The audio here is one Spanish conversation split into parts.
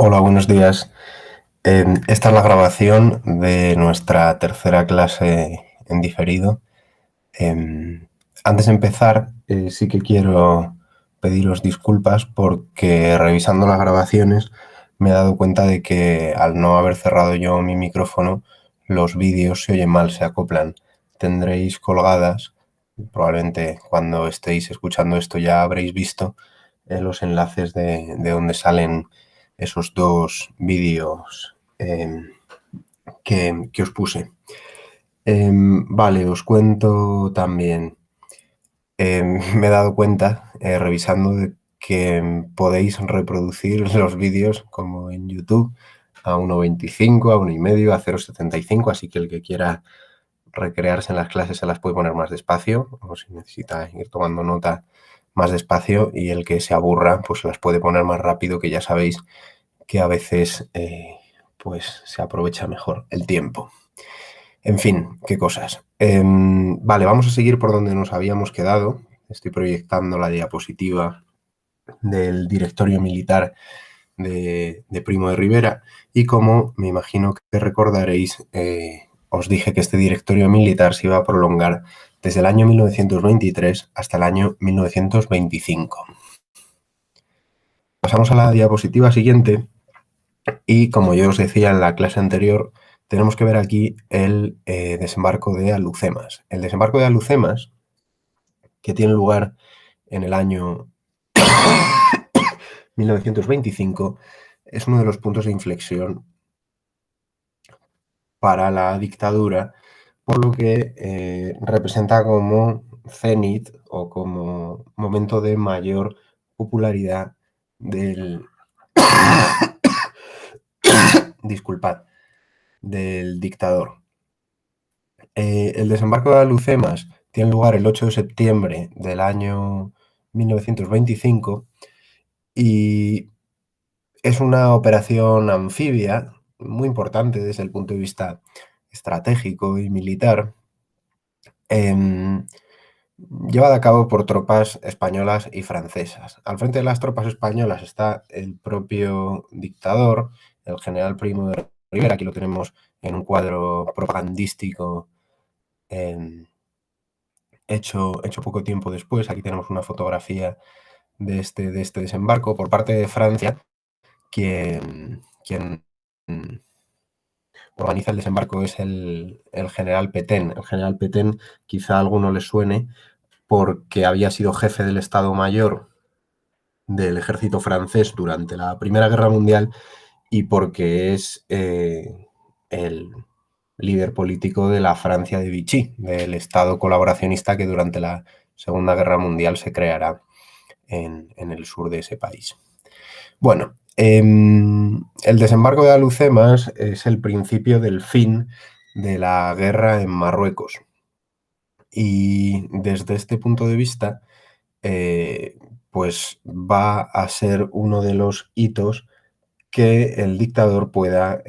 Hola, buenos días. Esta es la grabación de nuestra tercera clase en diferido. Em, Antes de empezar, sí que quiero pediros disculpas porque revisando las grabaciones me he dado cuenta de que al no haber cerrado yo mi micrófono, los vídeos se oyen mal, se acoplan. Tendréis colgadas, probablemente cuando estéis escuchando esto ya habréis visto los enlaces de donde salen esos dos vídeos que os puse. Vale, os cuento también. Me he dado cuenta, revisando, de que podéis reproducir los vídeos como en YouTube a 1,25, a 1,5, a 0,75, así que el que quiera recrearse en las clases se las puede poner más despacio, o si necesita ir tomando nota más despacio, y el que se aburra pues se las puede poner más rápido, que ya sabéis que a veces pues se aprovecha mejor el tiempo. En fin, qué cosas. Vale, vamos a seguir por donde nos habíamos quedado. Estoy proyectando la diapositiva del directorio militar de Primo de Rivera, y como me imagino que recordaréis, os dije que este directorio militar se iba a prolongar desde el año 1923 hasta el año 1925. Pasamos a la diapositiva siguiente y, como yo os decía en la clase anterior, tenemos que ver aquí el desembarco de Alhucemas. El desembarco de Alhucemas, que tiene lugar en el año 1925, es uno de los puntos de inflexión para la dictadura, por lo que representa como cenit o como momento de mayor popularidad del disculpad, del dictador. El desembarco de Alhucemas tiene lugar el 8 de septiembre del año 1925 y es una operación anfibia muy importante desde el punto de vista estratégico y militar, em, llevada a cabo por tropas españolas y francesas. Al frente de las tropas españolas está el propio dictador, el general Primo de Rivera. Aquí lo tenemos en un cuadro propagandístico hecho poco tiempo después. Aquí tenemos una fotografía de este desembarco. Por parte de Francia, quien organiza el desembarco es el general Petain. El general Petain quizá a alguno le suene porque había sido jefe del Estado Mayor del ejército francés durante la Primera Guerra Mundial, y porque es el líder político de la Francia de Vichy, del Estado colaboracionista que durante la Segunda Guerra Mundial se creará en el sur de ese país. Bueno, el desembarco de Alhucemas es el principio del fin de la guerra en Marruecos. Y desde este punto de vista, pues va a ser uno de los hitos que el dictador pueda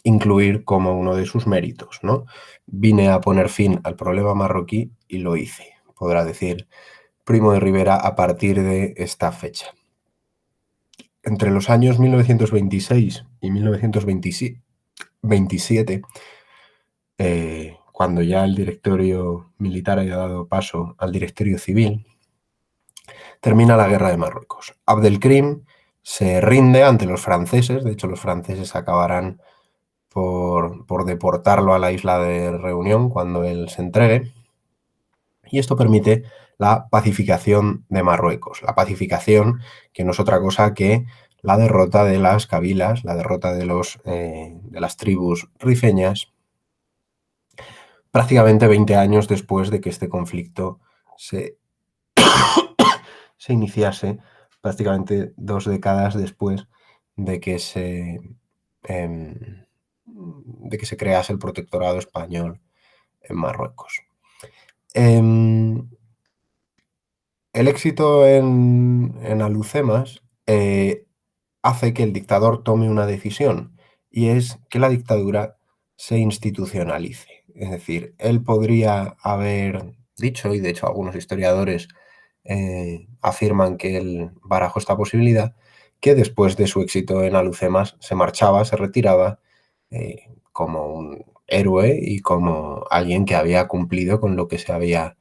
incluir como uno de sus méritos, ¿no? Vine a poner fin al problema marroquí y lo hice, podrá decir Primo de Rivera a partir de esta fecha. Entre los años 1926 y 1927, cuando ya el directorio militar haya dado paso al directorio civil, termina la guerra de Marruecos. Abdelkrim se rinde ante los franceses. De hecho, los franceses acabarán por deportarlo a la isla de Reunión cuando él se entregue, y esto permite la pacificación de Marruecos. La pacificación que no es otra cosa que la derrota de las cabilas, la derrota de las tribus rifeñas, prácticamente 20 años después de que este conflicto se iniciase, prácticamente 2 décadas después de que se crease el protectorado español en Marruecos. El éxito en Alhucemas hace que el dictador tome una decisión, y es que la dictadura se institucionalice. Es decir, él podría haber dicho, y de hecho algunos historiadores afirman que él barajó esta posibilidad, que después de su éxito en Alhucemas se marchaba, se retiraba como un héroe y como alguien que había cumplido con lo que se había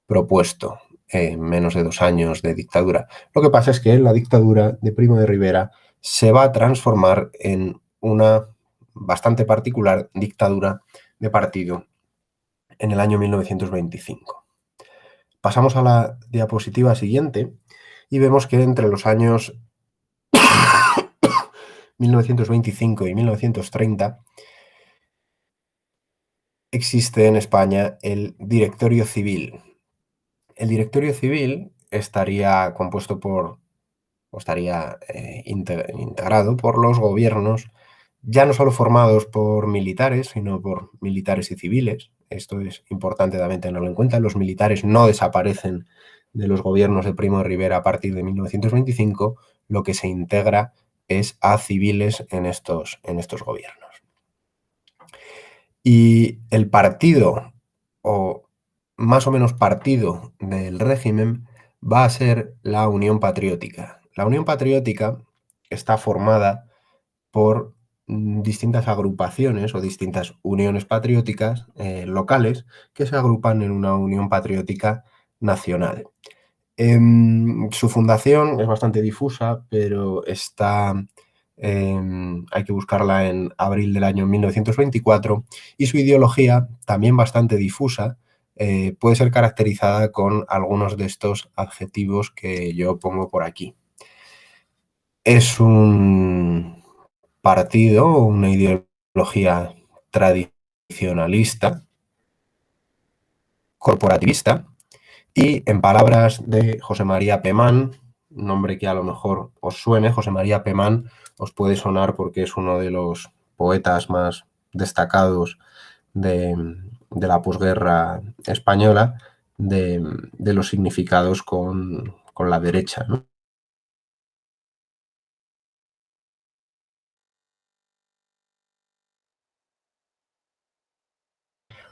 propuesto en menos de 2 años de dictadura. Lo que pasa es que la dictadura de Primo de Rivera se va a transformar en una bastante particular dictadura de partido en el año 1925. Pasamos a la diapositiva siguiente y vemos que entre los años 1925 y 1930 existe en España el Directorio Civil. El Directorio Civil estaría compuesto por, o estaría integrado por los gobiernos, ya no solo formados por militares, sino por militares y civiles. Esto es importante también tenerlo en cuenta. Los militares no desaparecen de los gobiernos de Primo de Rivera a partir de 1925. Lo que se integra es a civiles en estos gobiernos. Y el partido, o más o menos partido del régimen, va a ser la Unión Patriótica. La Unión Patriótica está formada por distintas agrupaciones o distintas uniones patrióticas locales que se agrupan en una Unión Patriótica Nacional. Su fundación es bastante difusa, pero hay que buscarla en abril del año 1924, y su ideología, también bastante difusa, puede ser caracterizada con algunos de estos adjetivos que yo pongo por aquí. Es un partido o una ideología tradicionalista, corporativista, y en palabras de José María Pemán, nombre que a lo mejor os suene, José María Pemán os puede sonar porque es uno de los poetas más destacados de la posguerra española, de los significados con la derecha, ¿no?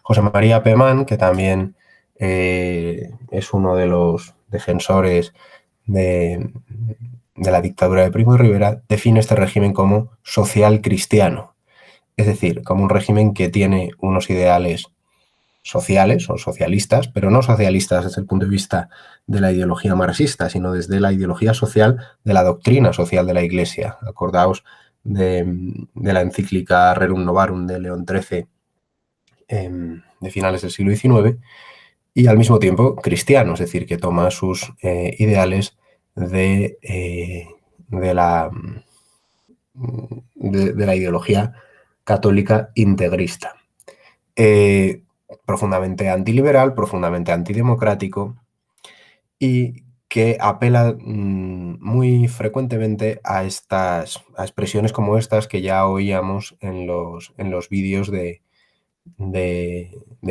José María Pemán, que también es uno de los defensores de la dictadura de Primo de Rivera, define este régimen como social cristiano, es decir, como un régimen que tiene unos ideales sociales o socialistas, pero no socialistas desde el punto de vista de la ideología marxista, sino desde la ideología social de la doctrina social de la Iglesia. Acordaos de la encíclica Rerum Novarum de León XIII de finales del siglo XIX, y al mismo tiempo cristiano, es decir, que toma sus ideales de la ideología católica integrista. Profundamente antiliberal, profundamente antidemocrático, y que apela muy frecuentemente a expresiones como estas que ya oíamos en los vídeos de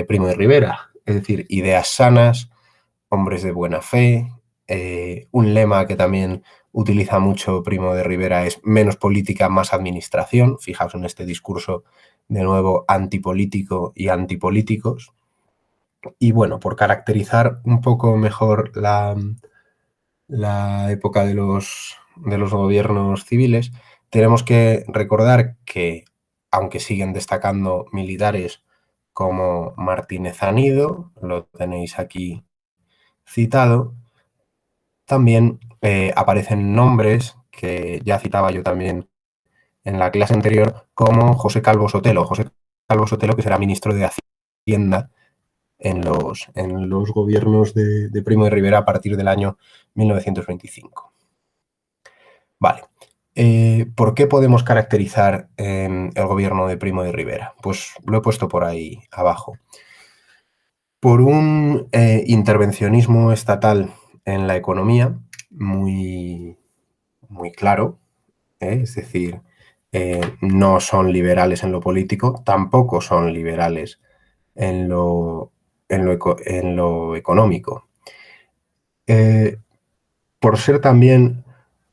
Primo de Rivera, es decir, ideas sanas, hombres de buena fe. Un lema que también utiliza mucho Primo de Rivera es menos política, más administración. Fijaos en este discurso de nuevo antipolítico y antipolíticos. Y bueno, por caracterizar un poco mejor la época de los gobiernos civiles, tenemos que recordar que, aunque siguen destacando militares como Martínez Anido, lo tenéis aquí citado, también aparecen nombres que ya citaba yo también en la clase anterior, como José Calvo Sotelo. José Calvo Sotelo, que será ministro de Hacienda en los gobiernos de Primo de Rivera a partir del año 1925. Vale. ¿Por qué podemos caracterizar el gobierno de Primo de Rivera? Pues lo he puesto por ahí abajo. Por un intervencionismo estatal en la economía muy, muy claro, es decir, no son liberales en lo político, tampoco son liberales en lo económico. Por ser también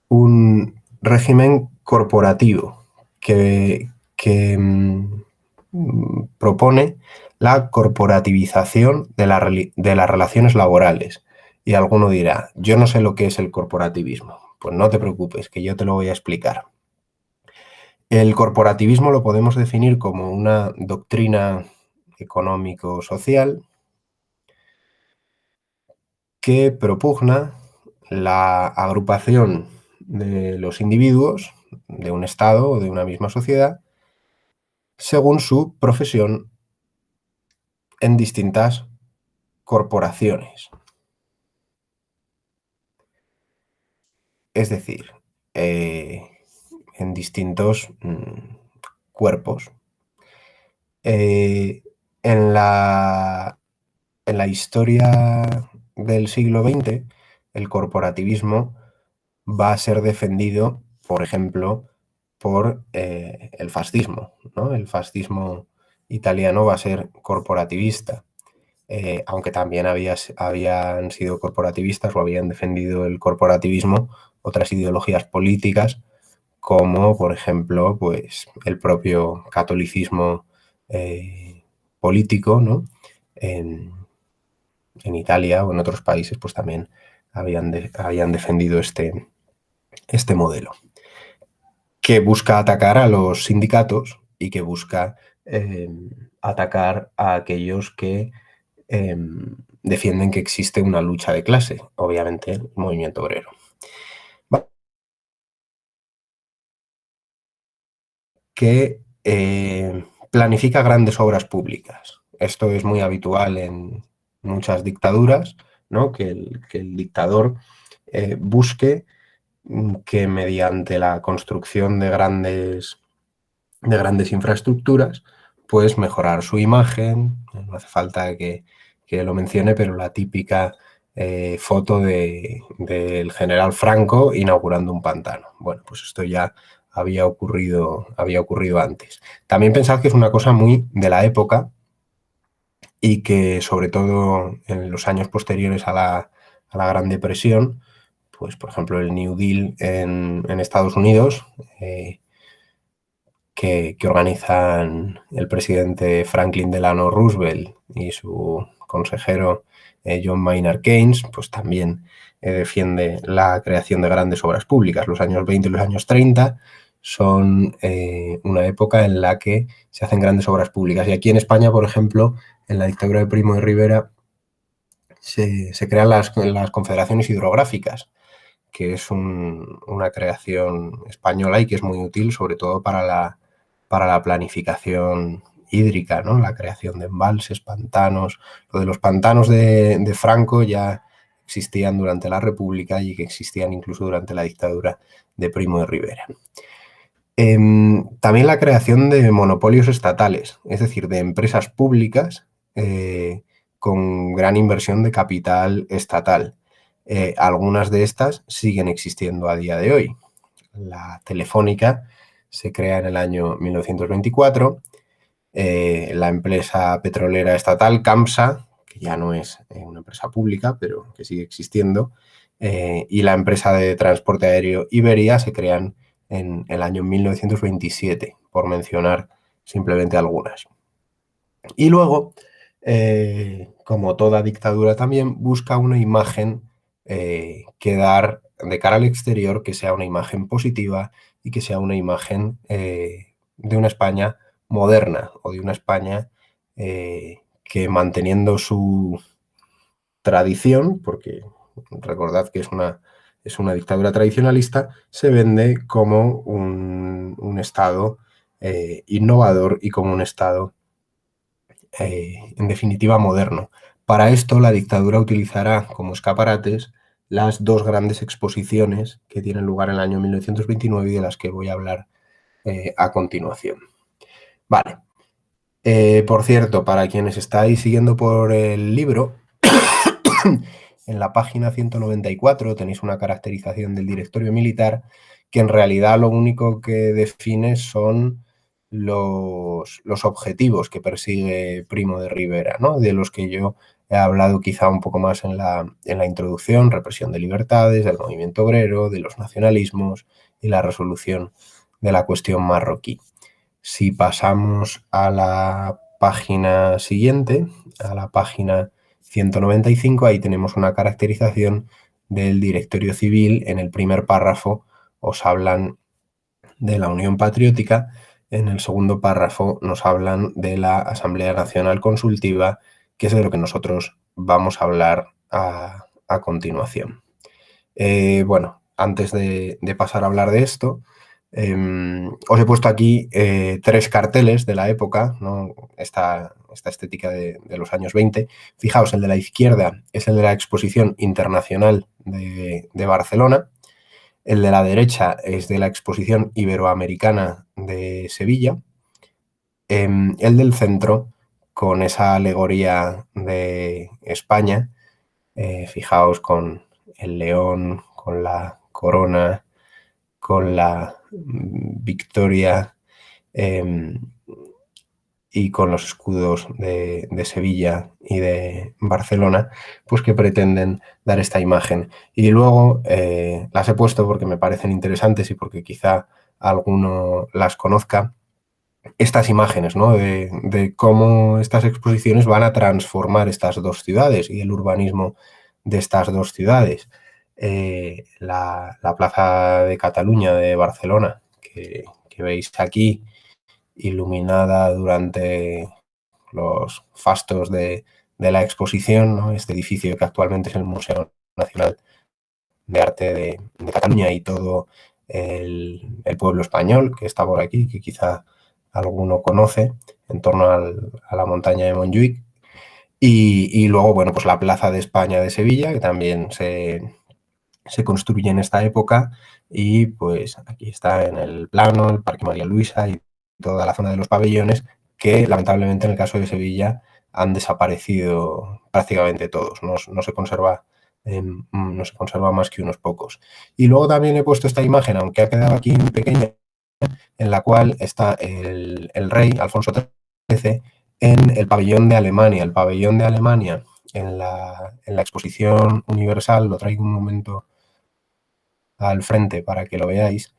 un régimen corporativo que propone la corporativización de las relaciones laborales. Y alguno dirá, yo no sé lo que es el corporativismo. Pues no te preocupes, que yo te lo voy a explicar. El corporativismo lo podemos definir como una doctrina económico-social que propugna la agrupación de los individuos de un Estado o de una misma sociedad según su profesión en distintas corporaciones. Es decir, en distintos cuerpos. En la historia del siglo XX, el corporativismo va a ser defendido, por ejemplo, por el fascismo, ¿no? El fascismo italiano va a ser corporativista, aunque también habían sido corporativistas o habían defendido el corporativismo otras ideologías políticas, como por ejemplo pues, el propio catolicismo político, ¿no? En Italia o en otros países pues también habían defendido este modelo, que busca atacar a los sindicatos y que busca atacar a aquellos que defienden que existe una lucha de clase, obviamente el movimiento obrero. Que planifica grandes obras públicas. Esto es muy habitual en muchas dictaduras, ¿no? Que el dictador busque que mediante la construcción de grandes infraestructuras, pues mejorar su imagen. No hace falta que lo mencione, pero la típica foto del general Franco inaugurando un pantano. Bueno, pues esto ya había ocurrido antes. También pensad que es una cosa muy de la época y que sobre todo en los años posteriores a la Gran Depresión, pues por ejemplo el New Deal en Estados Unidos, que organizan el presidente Franklin Delano Roosevelt y su consejero John Maynard Keynes, pues también defiende la creación de grandes obras públicas. Los años 20 y los años 30 son una época en la que se hacen grandes obras públicas. Y aquí en España, por ejemplo, en la dictadura de Primo de Rivera, se crean las confederaciones hidrográficas, que es una creación española y que es muy útil, sobre todo para la planificación hídrica, ¿no? La creación de embalses, pantanos. Lo de los pantanos de Franco ya existían durante la República y que existían incluso durante la dictadura de Primo de Rivera. También la creación de monopolios estatales, es decir, de empresas públicas con gran inversión de capital estatal. Algunas de estas siguen existiendo a día de hoy. La Telefónica se crea en el año 1924, la empresa petrolera estatal CAMSA, que ya no es una empresa pública, pero que sigue existiendo, y la empresa de transporte aéreo Iberia se crean en el año 1927, por mencionar simplemente algunas. Y luego, como toda dictadura también, busca una imagen que dar de cara al exterior, que sea una imagen positiva y que sea una imagen de una España moderna o de una España que, manteniendo su tradición, porque recordad que es una dictadura tradicionalista, se vende como un Estado innovador y como un Estado en definitiva moderno. Para esto, la dictadura utilizará como escaparates las dos grandes exposiciones que tienen lugar en el año 1929 y de las que voy a hablar a continuación. Vale. Por cierto, para quienes estáis siguiendo por el libro, en la página 194 tenéis una caracterización del directorio militar que en realidad lo único que define son los objetivos que persigue Primo de Rivera, ¿no? De los que yo he hablado quizá un poco más en la introducción: represión de libertades, del movimiento obrero, de los nacionalismos y la resolución de la cuestión marroquí. Si pasamos a la página siguiente, a la página 195, ahí tenemos una caracterización del Directorio Civil, en el primer párrafo os hablan de la Unión Patriótica, en el segundo párrafo nos hablan de la Asamblea Nacional Consultiva, que es de lo que nosotros vamos a hablar a continuación. Bueno, antes de pasar a hablar de esto, os he puesto aquí 3 carteles de la época, ¿no? Esta estética de los años 20. Fijaos, el de la izquierda es el de la Exposición Internacional de Barcelona, el de la derecha es de la Exposición Iberoamericana de Sevilla, el del centro, con esa alegoría de España, fijaos con el león, con la corona, con la victoria y con los escudos de Sevilla y de Barcelona, pues que pretenden dar esta imagen. Y luego las he puesto porque me parecen interesantes y porque quizá alguno las conozca, estas imágenes, ¿no? De cómo estas exposiciones van a transformar estas dos ciudades y el urbanismo de estas dos ciudades. La Plaza de Cataluña de Barcelona, que veis aquí, iluminada durante los fastos de la exposición, ¿no? Este edificio que actualmente es el Museo Nacional de Arte de Cataluña, y todo el pueblo español que está por aquí, que quizá alguno conoce, en torno a la montaña de Montjuïc. Y luego, bueno, pues la Plaza de España de Sevilla, que también se construye en esta época, y pues aquí está en el plano el Parque María Luisa y toda la zona de los pabellones, que lamentablemente en el caso de Sevilla han desaparecido prácticamente todos, no se conserva, no se conserva más que unos pocos. Y luego también he puesto esta imagen, aunque ha quedado aquí muy pequeña, en la cual está el rey Alfonso XIII en el pabellón de Alemania. El pabellón de Alemania en la exposición universal, lo traigo un momento al frente para que lo veáis.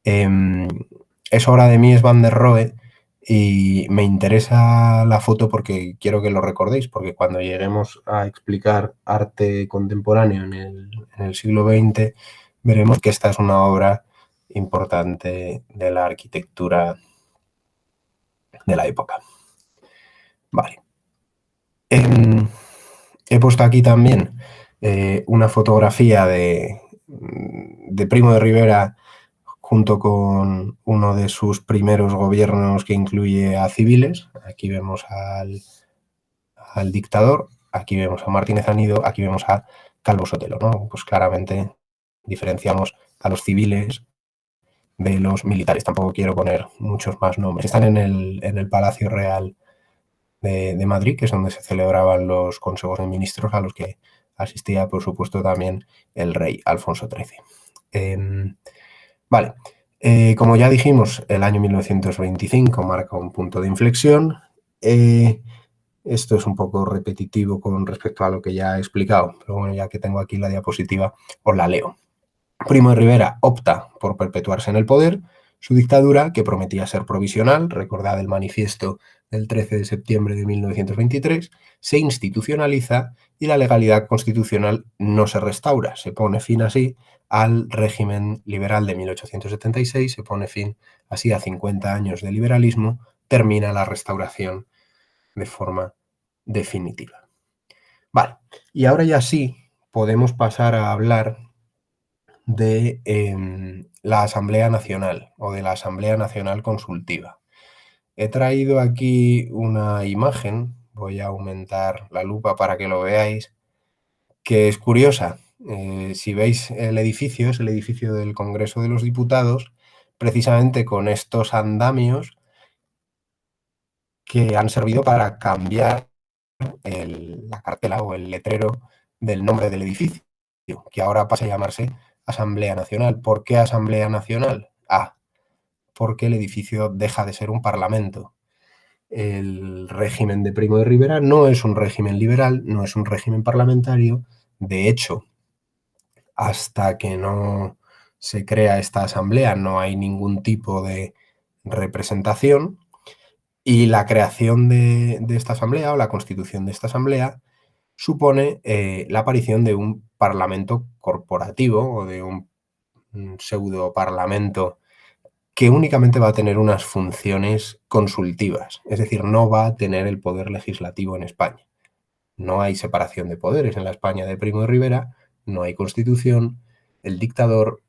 Es obra de Mies van der Rohe y me interesa la foto porque quiero que lo recordéis, porque cuando lleguemos a explicar arte contemporáneo en el siglo XX, veremos que esta es una obra importante de la arquitectura de la época. Vale. He puesto aquí también una fotografía de Primo de Rivera junto con uno de sus primeros gobiernos, que incluye a civiles. Aquí vemos al dictador, aquí vemos a Martínez Anido, aquí vemos a Calvo Sotelo, ¿no? Pues claramente diferenciamos a los civiles de los militares. Tampoco quiero poner muchos más nombres. Están en el Palacio Real de Madrid, que es donde se celebraban los consejos de ministros, a los que asistía, por supuesto, también el rey Alfonso XIII. Vale, como ya dijimos, el año 1925 marca un punto de inflexión. Esto es un poco repetitivo con respecto a lo que ya he explicado, pero bueno, ya que tengo aquí la diapositiva, os la leo. Primo de Rivera opta por perpetuarse en el poder. Su dictadura, que prometía ser provisional, recordad el manifiesto del 13 de septiembre de 1923, se institucionaliza y la legalidad constitucional no se restaura. Se pone fin así al régimen liberal de 1876, se pone fin así a 50 años de liberalismo, termina la restauración de forma definitiva. Vale, y ahora ya sí podemos pasar a hablar de la Asamblea Nacional o de la Asamblea Nacional Consultiva. He traído aquí una imagen, voy a aumentar la lupa para que lo veáis, que es curiosa. Si veis el edificio, es el edificio del Congreso de los Diputados, precisamente con estos andamios que han servido para cambiar la cartela o el letrero del nombre del edificio, que ahora pasa a llamarse Asamblea Nacional. ¿Por qué Asamblea Nacional? Porque el edificio deja de ser un parlamento. El régimen de Primo de Rivera no es un régimen liberal, no es un régimen parlamentario. De hecho, hasta que no se crea esta asamblea no hay ningún tipo de representación, y la creación de esta asamblea o la constitución de esta asamblea supone la aparición de un parlamento corporativo o de un pseudo parlamento que únicamente va a tener unas funciones consultivas, es decir, no va a tener el poder legislativo en España. No hay separación de poderes en la España de Primo de Rivera, no hay constitución, el dictador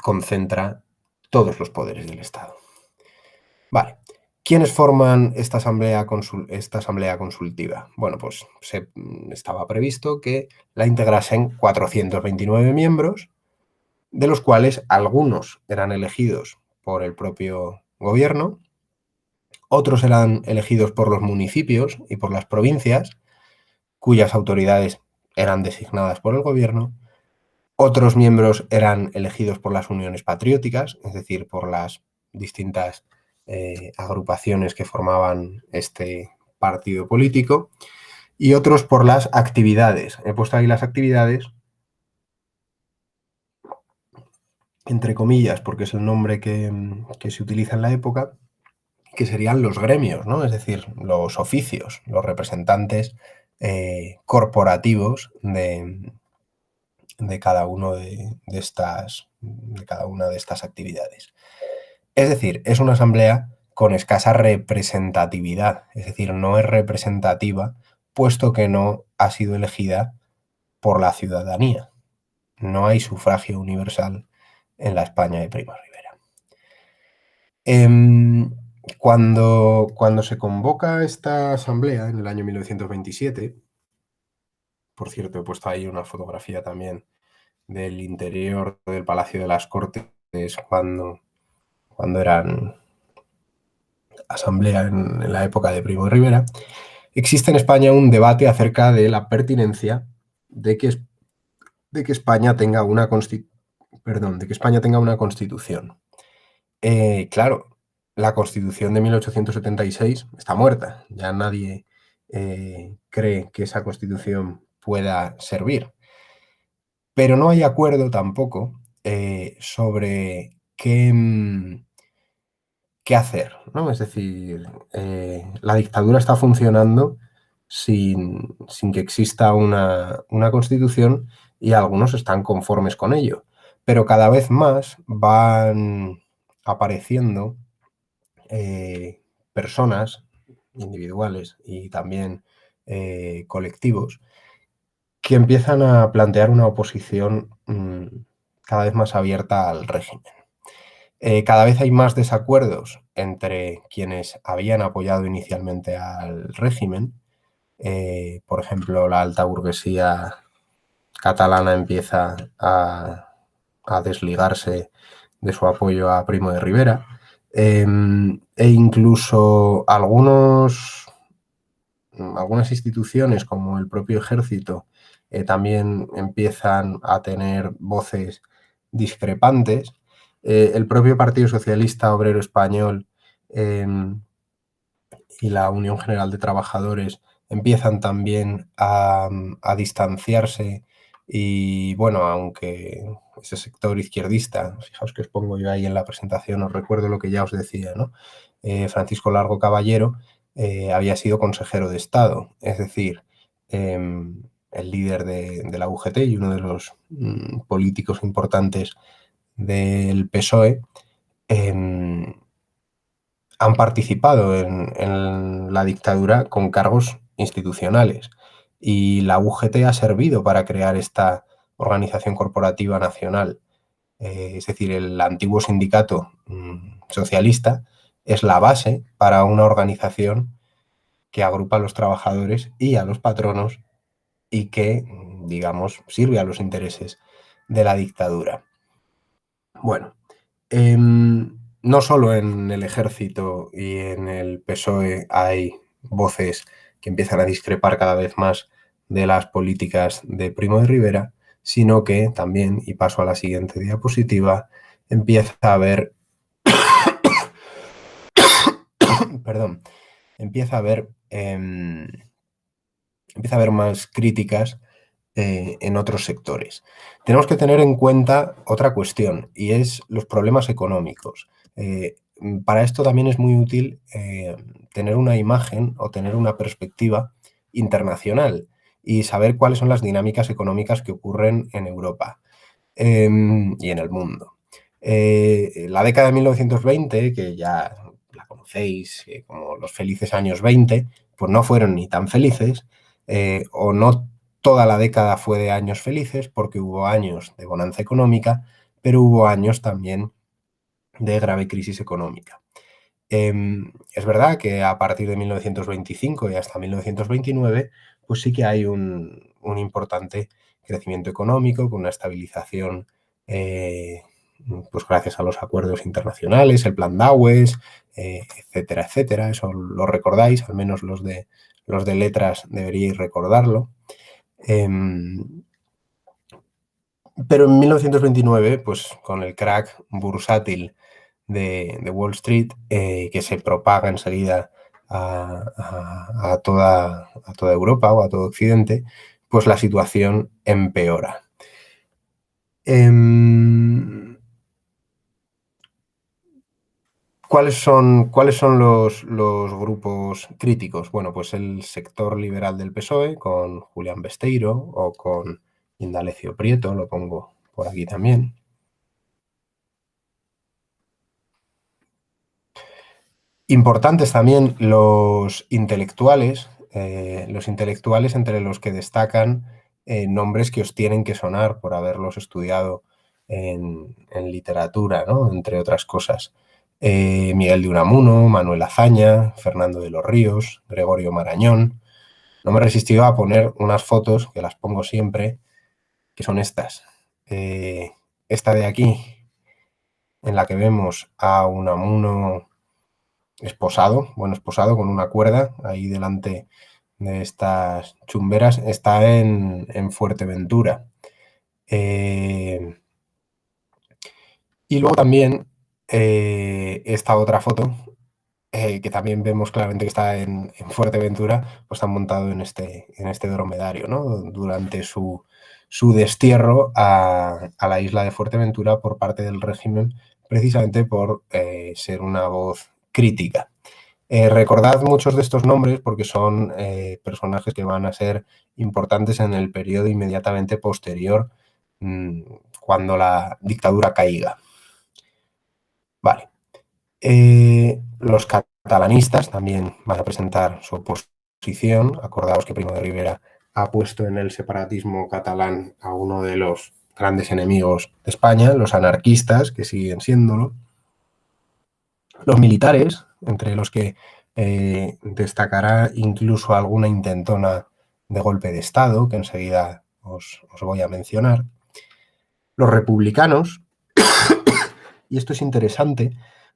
concentra todos los poderes del Estado. Vale. ¿Quiénes forman esta asamblea consultiva? Bueno, pues estaba previsto que la integrasen 429 miembros, de los cuales algunos eran elegidos por el propio gobierno, otros eran elegidos por los municipios y por las provincias, cuyas autoridades eran designadas por el gobierno. Otros miembros eran elegidos por las uniones patrióticas, es decir, por las distintas agrupaciones que formaban este partido político, y otros por las actividades. He puesto ahí las actividades entre comillas, porque es el nombre que se utiliza en la época, que serían los gremios, ¿no? Es decir, los oficios, los representantes corporativos de cada uno de cada una de estas actividades. Es decir, es una asamblea con escasa representatividad, es decir, no es representativa, puesto que no ha sido elegida por la ciudadanía. No hay sufragio universal en la España de Primo de Rivera. Cuando se convoca esta asamblea en el año 1927, por cierto, he puesto ahí una fotografía también del interior del Palacio de las Cortes cuando eran asamblea en la época de Primo de Rivera, existe en España un debate acerca de la pertinencia de que España tenga una constitución. Claro, la Constitución de 1876 está muerta, ya nadie cree que esa Constitución pueda servir. Pero no hay acuerdo tampoco sobre qué hacer, ¿no? Es decir, la dictadura está funcionando sin que exista una Constitución y algunos están conformes con ello. Pero cada vez más van apareciendo personas individuales y también colectivos que empiezan a plantear una oposición cada vez más abierta al régimen. Cada vez hay más desacuerdos entre quienes habían apoyado inicialmente al régimen. Por ejemplo, la alta burguesía catalana empieza a desligarse de su apoyo a Primo de Rivera. E incluso algunas instituciones como el propio ejército también empiezan a tener voces discrepantes. El propio Partido Socialista Obrero Español y la Unión General de Trabajadores empiezan también a distanciarse y, bueno, aunque ese sector izquierdista, fijaos que os pongo yo ahí en la presentación, os recuerdo lo que ya os decía, ¿no? Francisco Largo Caballero había sido consejero de Estado, es decir, el líder de la UGT y uno de los políticos importantes del PSOE, han participado en la dictadura con cargos institucionales y la UGT ha servido para crear esta organización corporativa nacional. Es decir, el antiguo sindicato socialista es la base para una organización que agrupa a los trabajadores y a los patronos y que, digamos, sirve a los intereses de la dictadura. Bueno, no solo en el ejército y en el PSOE hay voces que empiezan a discrepar cada vez más de las políticas de Primo de Rivera, sino que también, y paso a la siguiente diapositiva, empieza a haber perdón, empieza a haber más críticas en otros sectores. Tenemos que tener en cuenta otra cuestión y es los problemas económicos. Para esto también es muy útil tener una imagen o tener una perspectiva internacional y saber cuáles son las dinámicas económicas que ocurren en Europa y en el mundo. La década de 1920, que ya la conocéis como los felices años 20, pues no fueron ni tan felices, o no toda la década fue de años felices, porque hubo años de bonanza económica, pero hubo años también de grave crisis económica. Es verdad que a partir de 1925 y hasta 1929, pues sí que hay un importante crecimiento económico, con una estabilización, pues gracias a los acuerdos internacionales, el Plan Dawes, etcétera, etcétera. Eso lo recordáis, al menos los de letras deberíais recordarlo. Pero en 1929, pues con el crack bursátil de Wall Street, que se propaga enseguida a toda Europa o a todo Occidente, pues la situación empeora. ¿Cuáles son los grupos críticos? Bueno, pues el sector liberal del PSOE, con Julián Besteiro o con Indalecio Prieto, lo pongo por aquí también. Importantes también los intelectuales entre los que destacan nombres que os tienen que sonar por haberlos estudiado en literatura, ¿no? Entre otras cosas. Miguel de Unamuno, Manuel Azaña, Fernando de los Ríos, Gregorio Marañón. No me he resistido a poner unas fotos, que las pongo siempre, que son estas. Esta de aquí, en la que vemos a Unamuno esposado con una cuerda ahí delante de estas chumberas, está en Fuerteventura. Y luego también esta otra foto, que también vemos claramente que está en Fuerteventura, pues está montado en este dromedario, ¿no? Durante su destierro a la isla de Fuerteventura por parte del régimen, precisamente por ser una voz crítica. Recordad muchos de estos nombres porque son personajes que van a ser importantes en el periodo inmediatamente posterior, cuando la dictadura caiga. Vale. Los catalanistas también van a presentar su oposición. Acordaos que Primo de Rivera ha puesto en el separatismo catalán a uno de los grandes enemigos de España, los anarquistas, que siguen siéndolo. Los militares, entre los que destacará incluso alguna intentona de golpe de Estado, que enseguida os voy a mencionar. Los republicanos, y esto es interesante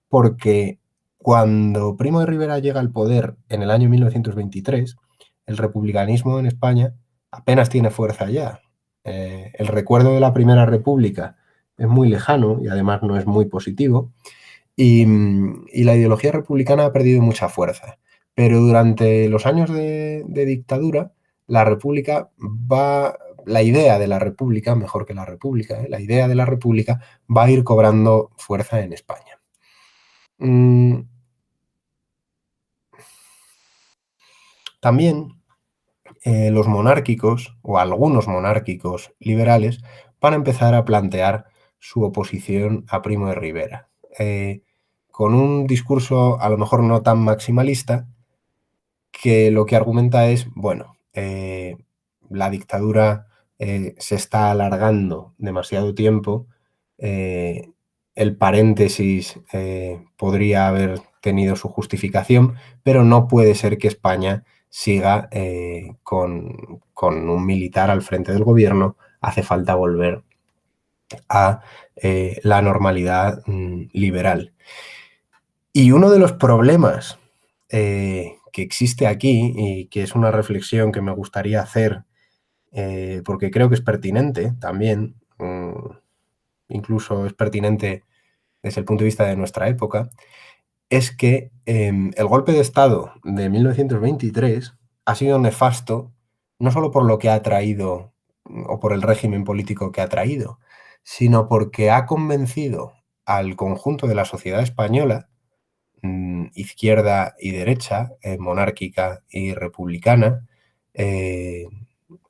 porque cuando Primo de Rivera llega al poder en el año 1923, el republicanismo en España apenas tiene fuerza ya. El recuerdo de la Primera República es muy lejano y además no es muy positivo. Y la ideología republicana ha perdido mucha fuerza. Pero durante los años de dictadura, la idea de la república, mejor que la república, la idea de la república va a ir cobrando fuerza en España. También los monárquicos, o algunos monárquicos liberales, van a empezar a plantear su oposición a Primo de Rivera. Con un discurso a lo mejor no tan maximalista, que lo que argumenta es, bueno, la dictadura se está alargando demasiado tiempo, el paréntesis podría haber tenido su justificación, pero no puede ser que España siga con un militar al frente del gobierno. Hace falta volver a la normalidad liberal. Y uno de los problemas que existe aquí, y que es una reflexión que me gustaría hacer, porque creo que es pertinente también, incluso es pertinente desde el punto de vista de nuestra época, es que el golpe de Estado de 1923 ha sido nefasto no solo por lo que ha traído o por el régimen político que ha traído, sino porque ha convencido al conjunto de la sociedad española, izquierda y derecha, monárquica y republicana,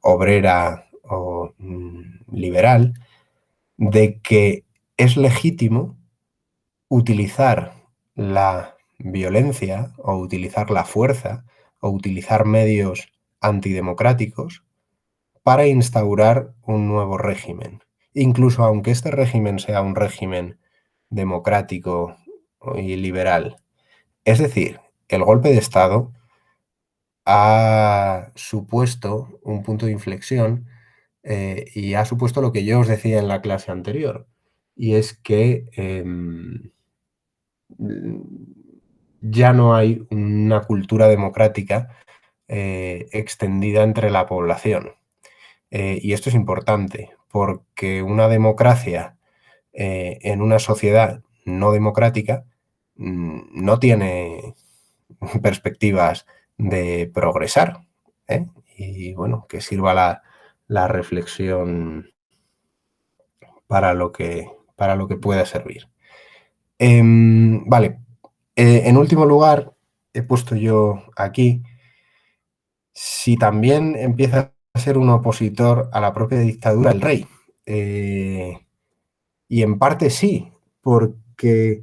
obrera o liberal, de que es legítimo utilizar la violencia o utilizar la fuerza o utilizar medios antidemocráticos para instaurar un nuevo régimen. Incluso aunque este régimen sea un régimen democrático y liberal. Es decir, el golpe de Estado ha supuesto un punto de inflexión y ha supuesto lo que yo os decía en la clase anterior, y es que ya no hay una cultura democrática extendida entre la población. Y esto es importante, porque una democracia en una sociedad no democrática no tiene perspectivas de progresar, ¿eh? Y bueno, que sirva la reflexión para lo que pueda servir. Vale, en último lugar, he puesto yo aquí, si también empieza a ser un opositor a la propia dictadura el rey. Y en parte sí, porque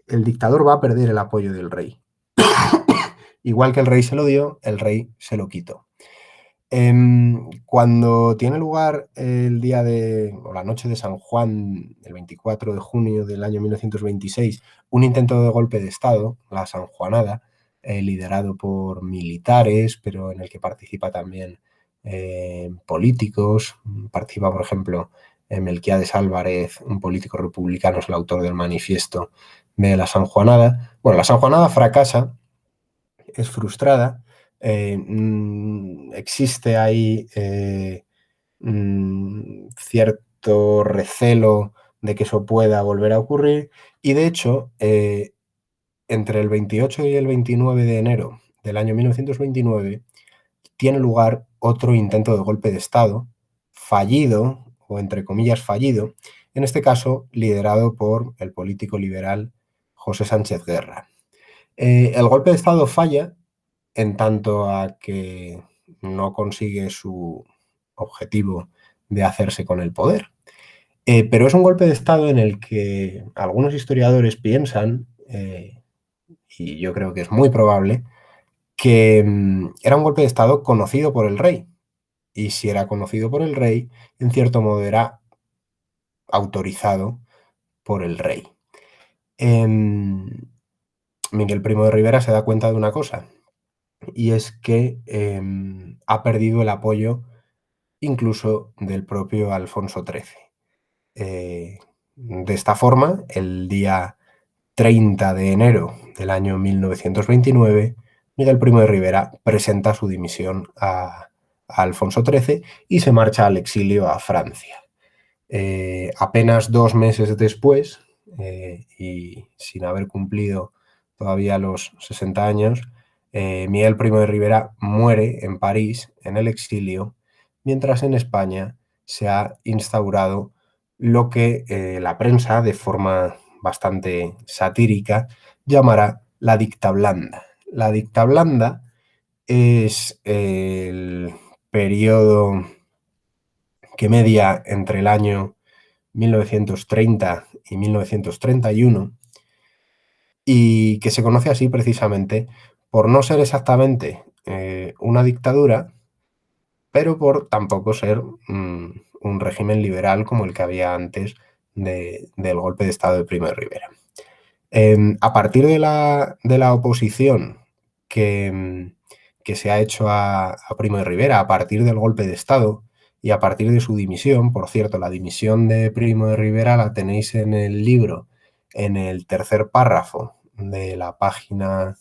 el dictador va a perder el apoyo del rey. Igual que el rey se lo dio, el rey se lo quitó. Cuando tiene lugar el día o la noche de San Juan, el 24 de junio del año 1926, un intento de golpe de Estado, la sanjuanada, liderado por militares, pero en el que participa también políticos. Participa, por ejemplo, Melquiades Álvarez, un político republicano, es el autor del manifiesto de la sanjuanada. Bueno, la sanjuanada fracasa, es frustrada. Existe ahí cierto recelo de que eso pueda volver a ocurrir, y de hecho, entre el 28 y el 29 de enero del año 1929 tiene lugar otro intento de golpe de Estado, fallido, o entre comillas fallido, en este caso liderado por el político liberal José Sánchez Guerra. El golpe de Estado falla en tanto a que no consigue su objetivo de hacerse con el poder. Pero es un golpe de Estado en el que algunos historiadores piensan, y yo creo que es muy probable, que era un golpe de Estado conocido por el rey. Y si era conocido por el rey, en cierto modo era autorizado por el rey. Miguel Primo de Rivera se da cuenta de una cosa, y es que ha perdido el apoyo incluso del propio Alfonso XIII. De esta forma, el día 30 de enero del año 1929, Miguel Primo de Rivera presenta su dimisión a Alfonso XIII y se marcha al exilio a Francia. Apenas 2 meses después, y sin haber cumplido todavía los 60 años, Miguel Primo de Rivera muere en París, en el exilio, mientras en España se ha instaurado lo que la prensa, de forma bastante satírica, llamará la dictablanda. La dictablanda es el periodo que media entre el año 1930 y 1931, y que se conoce así precisamente por no ser exactamente una dictadura, pero por tampoco ser un régimen liberal como el que había antes del golpe de Estado de Primo de Rivera. A partir de la oposición que se ha hecho a Primo de Rivera, a partir del golpe de Estado y a partir de su dimisión, por cierto, la dimisión de Primo de Rivera la tenéis en el libro, en el tercer párrafo de la página,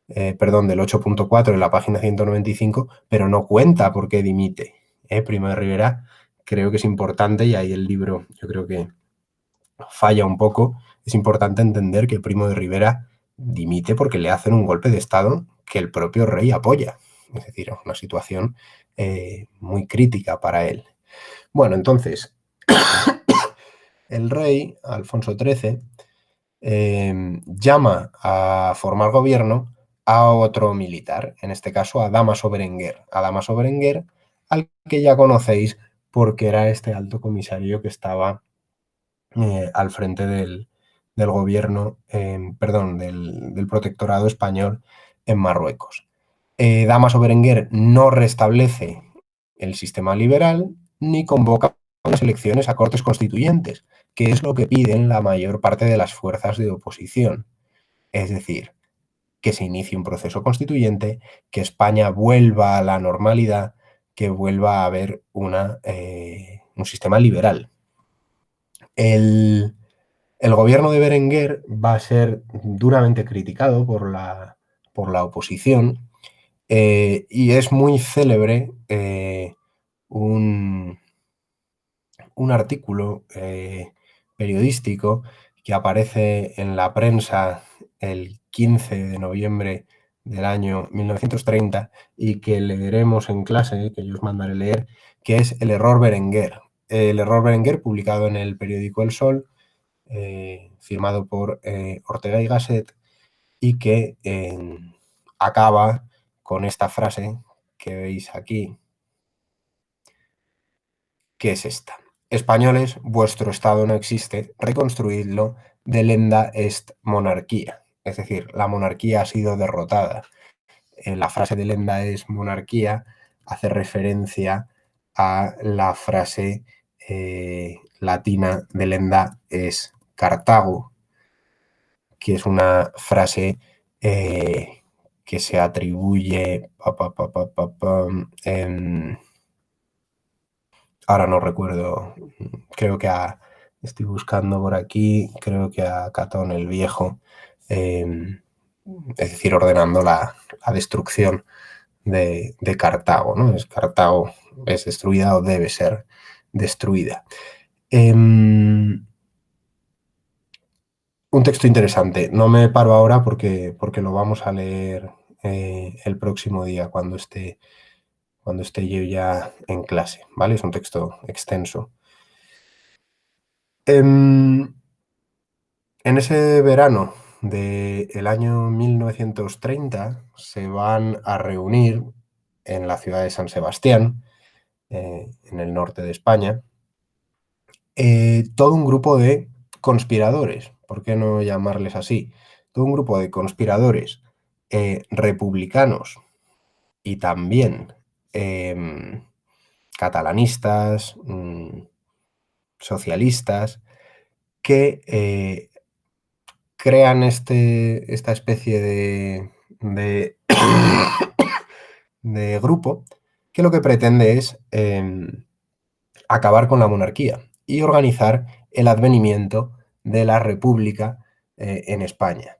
del 8.4 en la página 195, pero no cuenta por qué dimite. Primo de Rivera creo que es importante, y ahí el libro yo creo que falla un poco. Es importante entender que Primo de Rivera dimite porque le hacen un golpe de Estado que el propio rey apoya. Es decir, es una situación muy crítica para él. Bueno, entonces, el rey, Alfonso XIII, llama a formar gobierno a otro militar, en este caso a Dámaso Berenguer. A Dámaso Berenguer al que ya conocéis porque era este alto comisario que estaba al frente del gobierno, perdón, del protectorado español en Marruecos. Dámaso Berenguer no restablece el sistema liberal ni convoca unas elecciones a cortes constituyentes, que es lo que piden la mayor parte de las fuerzas de oposición. Es decir, que se inicie un proceso constituyente, que España vuelva a la normalidad, que vuelva a haber un sistema liberal. El gobierno de Berenguer va a ser duramente criticado por la oposición y es muy célebre un, un artículo periodístico que aparece en la prensa el 15 de noviembre del año 1930 y que leeremos en clase, que yo os mandaré leer, que es El error Berenguer. El error Berenguer, publicado en el periódico El Sol, firmado por Ortega y Gasset, y que acaba con esta frase que veis aquí, que es esta. Españoles, vuestro Estado no existe, reconstruidlo, delenda est monarquía. Es decir, la monarquía ha sido derrotada. La frase delenda est monarquía hace referencia a la frase latina delenda es Cartago, que es una frase que se atribuye ahora no recuerdo, creo que estoy buscando por aquí, creo que a Catón el Viejo, es decir, ordenando la destrucción de Cartago, ¿no? Cartago es destruida o debe ser destruida. Un texto interesante. No me paro ahora porque lo vamos a leer el próximo día cuando esté yo ya en clase, ¿vale? Es un texto extenso. En ese verano del año 1930 se van a reunir en la ciudad de San Sebastián, en el norte de España, todo un grupo de conspiradores, ¿por qué no llamarles así? Todo un grupo de conspiradores republicanos y también catalanistas, socialistas, que crean esta especie de, de grupo que lo que pretende es acabar con la monarquía y organizar el advenimiento de la república en España.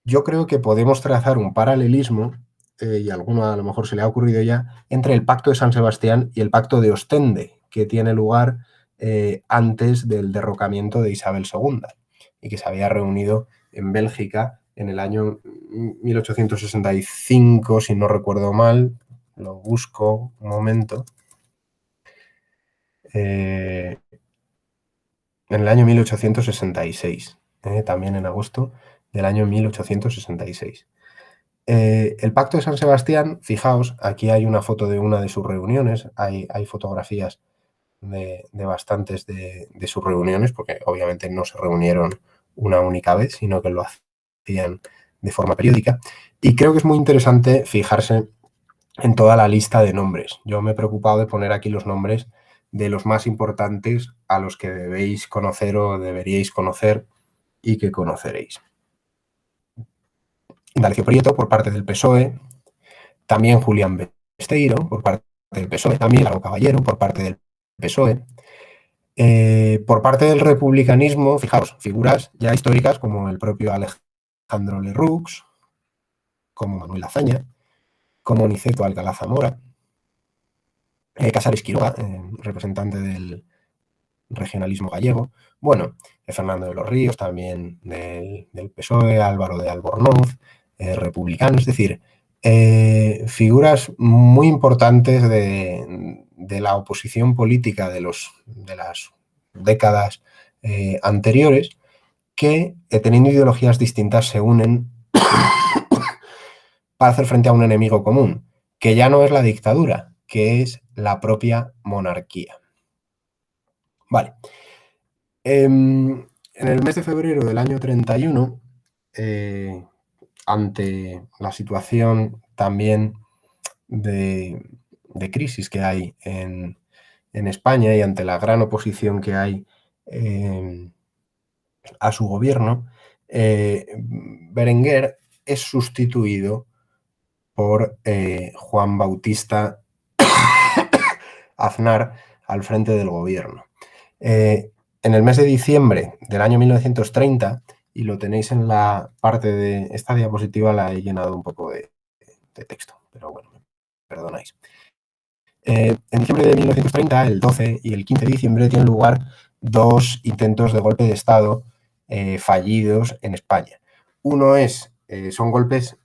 Yo creo que podemos trazar un paralelismo, y a alguno a lo mejor se le ha ocurrido ya, entre el Pacto de San Sebastián y el Pacto de Ostende, que tiene lugar antes del derrocamiento de Isabel II y que se había reunido en Bélgica en el año 1865, si no recuerdo mal, lo busco un momento, en el año 1866, también en agosto del año 1866. El Pacto de San Sebastián, fijaos, aquí hay una foto de una de sus reuniones, hay fotografías de bastantes de sus reuniones, porque obviamente no se reunieron una única vez, sino que lo hacían de forma periódica. Y creo que es muy interesante fijarse en toda la lista de nombres. Yo me he preocupado de poner aquí los nombres de los más importantes a los que debéis conocer o deberíais conocer y que conoceréis. Indalecio Prieto por parte del PSOE, también Julián Besteiro por parte del PSOE, también Largo Caballero por parte del PSOE. Por parte del republicanismo, fijaos, figuras ya históricas como el propio Alejandro Lerroux, como Manuel Azaña, como Niceto Alcalá Zamora, Casares Quiroga, representante del regionalismo gallego, bueno, Fernando de los Ríos, también del PSOE, Álvaro de Albornoz, republicano, es decir, figuras muy importantes de la oposición política de las décadas anteriores que, teniendo ideologías distintas, se unen para hacer frente a un enemigo común, que ya no es la dictadura, que es la propia monarquía. Vale. En el mes de febrero del año 31, ante la situación también de crisis que hay en España y ante la gran oposición que hay a su gobierno, Berenguer es sustituido por Juan Bautista Aznar al frente del gobierno. En el mes de diciembre del año 1930, y lo tenéis en la parte de esta diapositiva, la he llenado un poco de texto, pero bueno, me perdonáis. En diciembre de 1930, el 12 y el 15 de diciembre, tienen lugar dos intentos de golpe de Estado fallidos en España. Uno son golpes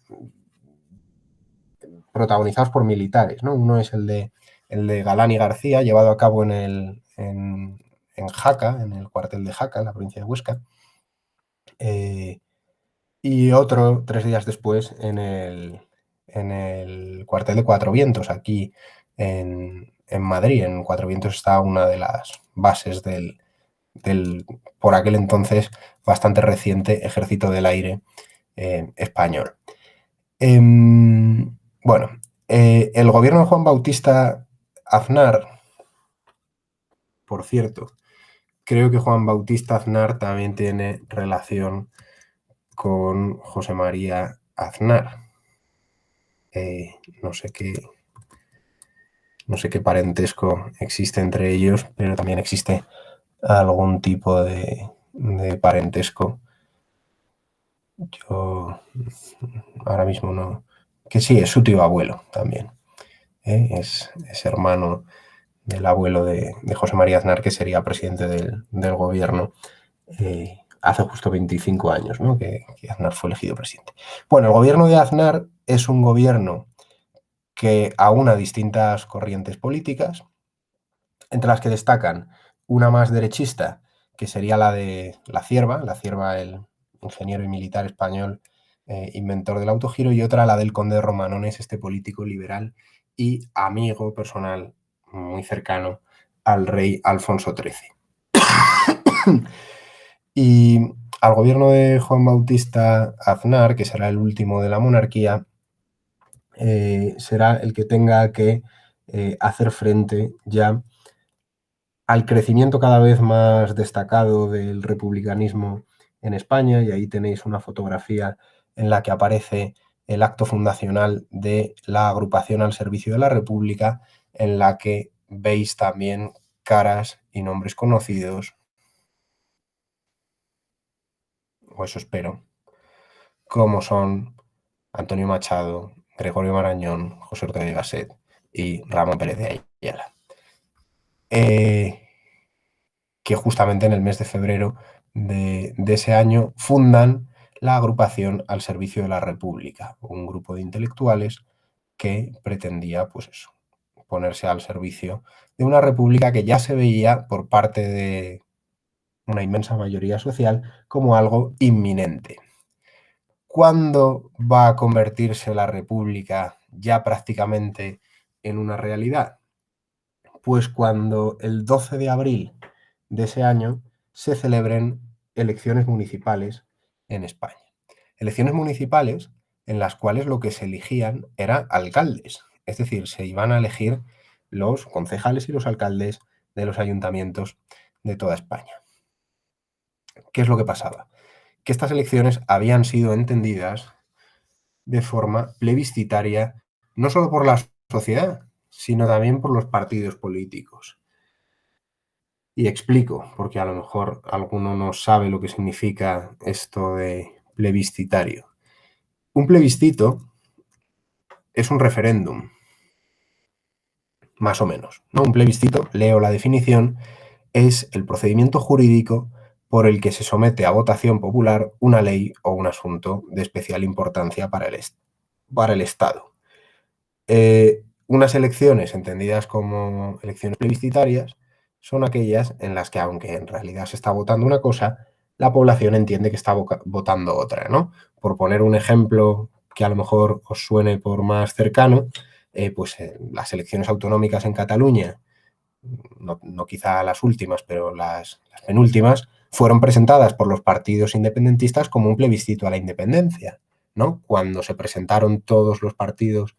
protagonizados por militares, ¿no? Uno es el de Galán y García, llevado a cabo en Jaca, en el cuartel de Jaca, en la provincia de Huesca, y otro 3 días después en el cuartel de Cuatro Vientos, aquí en Madrid. En Cuatro Vientos está una de las bases del por aquel entonces bastante reciente Ejército del Aire español. Bueno, el gobierno de Juan Bautista Aznar, por cierto, creo que Juan Bautista Aznar también tiene relación con José María Aznar. No sé qué parentesco existe entre ellos, pero también existe algún tipo de parentesco. Yo ahora mismo no. Que sí, es su tío abuelo también. Es hermano del abuelo de José María Aznar, que sería presidente del gobierno hace justo 25 años, ¿no? que Aznar fue elegido presidente. Bueno, el gobierno de Aznar es un gobierno que aúna distintas corrientes políticas, entre las que destacan una más derechista, que sería la de La Cierva, el ingeniero y militar español inventor del autogiro, y otra la del conde de Romanones, este político liberal y amigo personal muy cercano al rey Alfonso XIII. Y al gobierno de Juan Bautista Aznar, que será el último de la monarquía, será el que tenga que hacer frente ya al crecimiento cada vez más destacado del republicanismo en España, y ahí tenéis una fotografía en la que aparece el acto fundacional de la agrupación al servicio de la República, en la que veis también caras y nombres conocidos, o eso espero, como son Antonio Machado, Gregorio Marañón, José Ortega y Gasset y Ramón Pérez de Ayala. Que justamente en el mes de febrero de ese año fundan la agrupación al servicio de la República, un grupo de intelectuales que pretendía, pues eso, ponerse al servicio de una república que ya se veía por parte de una inmensa mayoría social como algo inminente. ¿Cuándo va a convertirse la república ya prácticamente en una realidad? Pues cuando el 12 de abril de ese año se celebren elecciones municipales en España. Elecciones municipales en las cuales lo que se elegían eran alcaldes, es decir, se iban a elegir los concejales y los alcaldes de los ayuntamientos de toda España. ¿Qué es lo que pasaba? Que estas elecciones habían sido entendidas de forma plebiscitaria, no solo por la sociedad, sino también por los partidos políticos. Y explico, porque a lo mejor alguno no sabe lo que significa esto de plebiscitario. Un plebiscito es un referéndum, más o menos, ¿no? Un plebiscito, leo la definición, es el procedimiento jurídico por el que se somete a votación popular una ley o un asunto de especial importancia para el Estado. Unas elecciones entendidas como elecciones plebiscitarias son aquellas en las que, aunque en realidad se está votando una cosa, la población entiende que está votando otra, ¿no? Por poner un ejemplo que a lo mejor os suene por más cercano, las elecciones autonómicas en Cataluña, no quizá las últimas, pero las penúltimas, fueron presentadas por los partidos independentistas como un plebiscito a la independencia, ¿no? Cuando se presentaron todos los partidos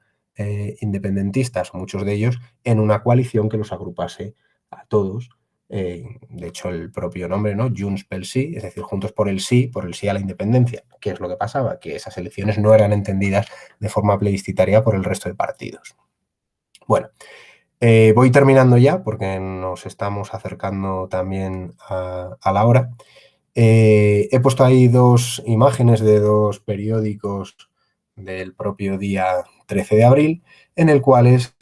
independentistas, muchos de ellos, en una coalición que los agrupase a todos. De hecho, el propio nombre, ¿no? Junts pel Sí, es decir, Juntos por el Sí a la independencia. ¿Qué es lo que pasaba? Que esas elecciones no eran entendidas de forma plebiscitaria por el resto de partidos. Bueno, voy terminando ya porque nos estamos acercando también a la hora. He puesto ahí dos imágenes de dos periódicos del propio día 13 de abril, en el cuales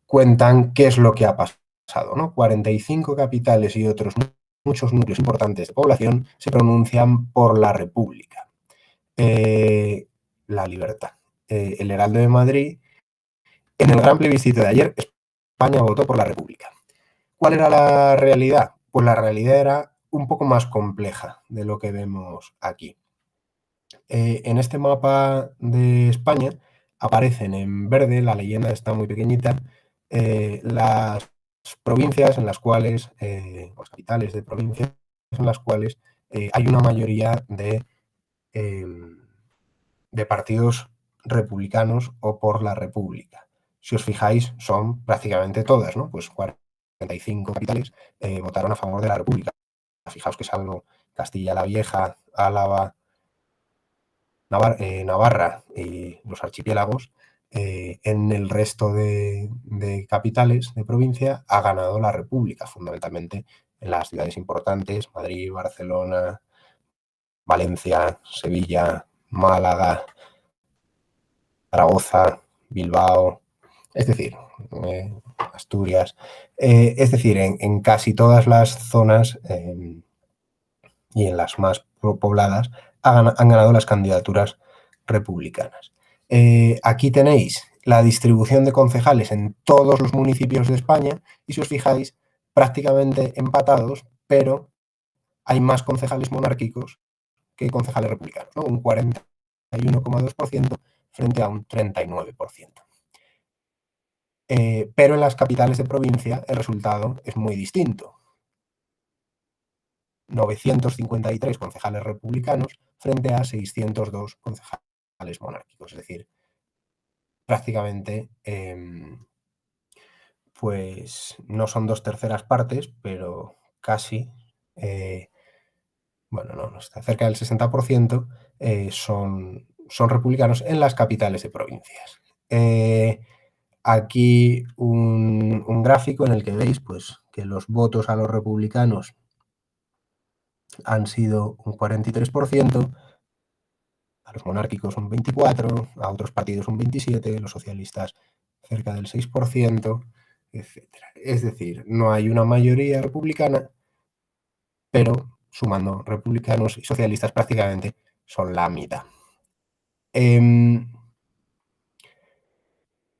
cuentan qué es lo que ha pasado, ¿no? 45 capitales y otros muchos núcleos importantes de población se pronuncian por la República, la libertad. El Heraldo de Madrid, en el gran plebiscito de ayer, España votó por la República. ¿Cuál era la realidad? Pues la realidad era un poco más compleja de lo que vemos aquí. En este mapa de España aparecen en verde, la leyenda está muy pequeñita, las provincias en las cuales, las capitales de provincias en las cuales hay una mayoría de partidos republicanos o por la República. Si os fijáis, son prácticamente todas, ¿no? Pues 45 capitales votaron a favor de la República. Fijaos que salvo Castilla la Vieja, Álava, Navarra y los archipiélagos, en el resto de capitales de provincia ha ganado la República, fundamentalmente en las ciudades importantes, Madrid, Barcelona, Valencia, Sevilla, Málaga, Zaragoza, Bilbao, es decir, Asturias, es decir, en casi todas las zonas y en las más pobladas han ganado las candidaturas republicanas. Aquí tenéis la distribución de concejales en todos los municipios de España y si os fijáis, prácticamente empatados, pero hay más concejales monárquicos que concejales republicanos, ¿no? Un 41,2% frente a un 39%. Pero en las capitales de provincia el resultado es muy distinto. 953 concejales republicanos frente a 602 concejales monárquicos. Es decir, prácticamente pues no son 2/3 partes, pero casi, bueno, no está cerca del 60%, son republicanos en las capitales de provincias. Aquí un gráfico en el que veis pues, que los votos a los republicanos han sido un 43%, a los monárquicos un 24%, a otros partidos un 27%, los socialistas cerca del 6%, etc. Es decir, no hay una mayoría republicana, pero sumando republicanos y socialistas prácticamente son la mitad.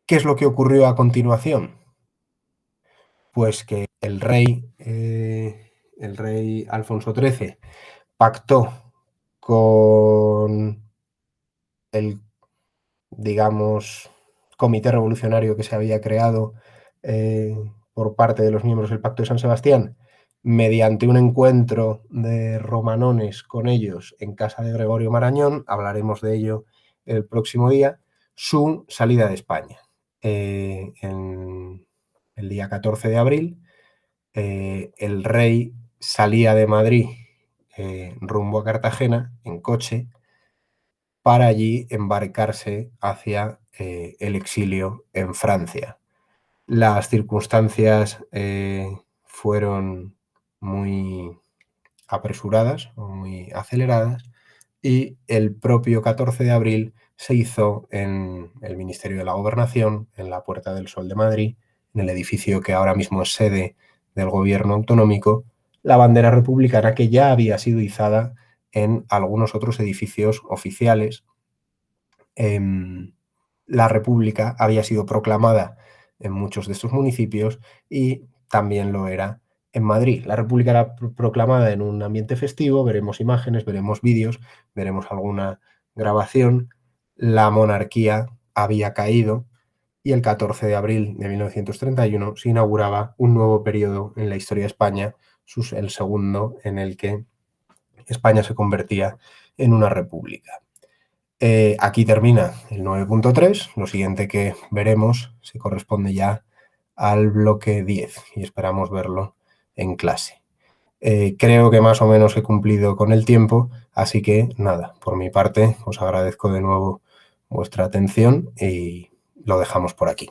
¿Qué es lo que ocurrió a continuación? Pues que el rey Alfonso XIII pactó con el, digamos, comité revolucionario que se había creado por parte de los miembros del Pacto de San Sebastián, mediante un encuentro de romanones con ellos en casa de Gregorio Marañón, hablaremos de ello el próximo día, su salida de España. En el día 14 de abril, el rey salía de Madrid rumbo a Cartagena en coche para allí embarcarse hacia el exilio en Francia. Las circunstancias fueron muy apresuradas o muy aceleradas y el propio 14 de abril se hizo en el Ministerio de la Gobernación, en la Puerta del Sol de Madrid, en el edificio que ahora mismo es sede del gobierno autonómico, la bandera republicana que ya había sido izada en algunos otros edificios oficiales. La República había sido proclamada en muchos de estos municipios y también lo era en Madrid. La República era proclamada en un ambiente festivo, veremos imágenes, veremos vídeos, veremos alguna grabación. La monarquía había caído y el 14 de abril de 1931 se inauguraba un nuevo periodo en la historia de España, el segundo en el que España se convertía en una república. Aquí termina el 9.3, lo siguiente que veremos se corresponde ya al bloque 10 y esperamos verlo en clase. Creo que más o menos he cumplido con el tiempo, así que nada, por mi parte os agradezco de nuevo vuestra atención y lo dejamos por aquí.